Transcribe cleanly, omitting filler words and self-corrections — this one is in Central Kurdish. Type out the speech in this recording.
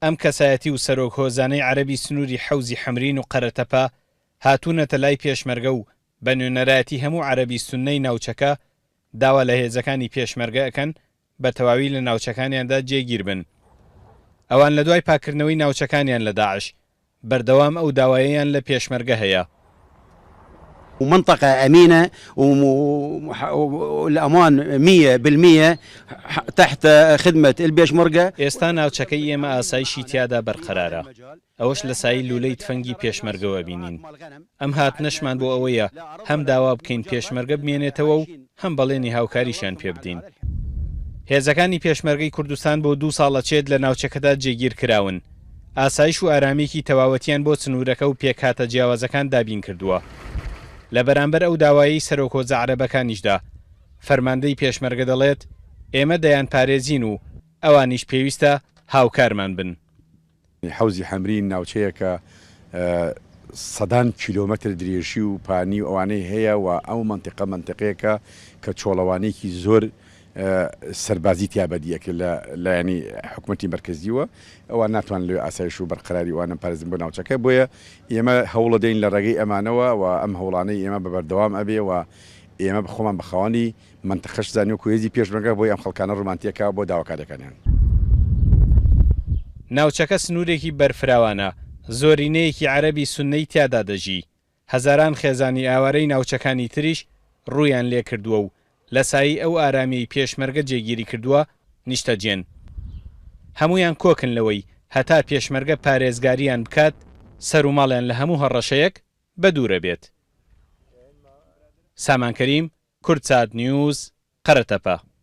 ئەم کەسایەتی و سەرۆک هۆزانەی عەرەبی سنووری حەوزی حەمرین و قەرەتەپە هاتوونەتە لای پێشمەرگە و بە نوێنەرایەتی هەموو عەرەبی سوننەی ناوچەکە داوا لە هێزەکانی پێشمەرگە ئەکەن بە تەواوی لە ناوچەکانیاندا جێگیر بن. ئەوان لە دوای پاکردنەوەی ناوچەکانیان لە داعش بەردەوام ئەو داوایەیان لە پێشمەرگە هەیە. ومنطقة أمينة والأمان 100% تحت خدمة البيشمركة. ئێستا ناوچەکەی ئێمە ئاسایشی تیادا بەرقەرارە. ئەوەش لە سایی لولەی تفەنگی پێشمەرگەوە بینین. ئەم هاتنەشمان بۆ ئەوەیە هەم داوا بکەین پێشمەرگە بمێنێتەوە و هەم بەڵێنی هاوکاریشان پێ بدەین. هێزەکانی پێشمەرگەی کوردستان بۆ 2 ساڵە چێت لە ناوچەکەدا جێگیر کراون. ئاسایش و ئارامێکی تەواوەتیان بۆ چنوورەکە و پێکهاتە جیاوازەکان دابین کردووە. لە بەرامبەر ئەو داوایی سەرۆکۆزە عەرەبەکانیشدا فەرماندەی پێشمەرگە دەڵێت ئێمە دەیان پارێزین و ئەوانیش پێویستە هاوکارمان بن. حەوزی حەمرین ناوچەیەکە 100 کیلۆمەتر درێژی و پانی و ئەوانەی هەیە و ئەو منطقەیەکە کە چۆڵەوانەیەکی زۆر سەربازی تیابەدیەکە لە ینی حکوومەتی مەرکەزیوە ئەوان ناتوان لێ ئاسایش و بەرقەراری وانە پارێزن بۆ ناوچەکە بۆیە ئێمە هەوڵە دەین لە ڕێگەی ئەمانەوە و ئەم هەوڵانەی ئێمە بە بەردەوام ئەبێ و ئێمە بخۆمان بەخەوانی منتەخەش زانانی و کوێزی پێشمەرگە بۆی ئەم خەڵکانە ڕۆمانتیەکە بۆ داواکاریەکانیان. ناوچەکە سنوورێکی بەرفراوانە، زۆرینەیەکی عەرەبی سوننەی تیادا دەژی. هەزاران خێزانی ئاوارەی ناوچەکانی تریش ڕوویان لێ کردووە و لە سایی ئەو ئارامی پێشمەرگە جێگیری کردووە نیشتەجێن. هەمویان کۆکن لەوەی هەتا پێشمەرگە پارێزگاریان بکات سەر و ماڵیان لە هەموو هەڕەشەیەک بە دوورە بێت. سامان کەریم، کورد سات نیوز، قەرەتەپە.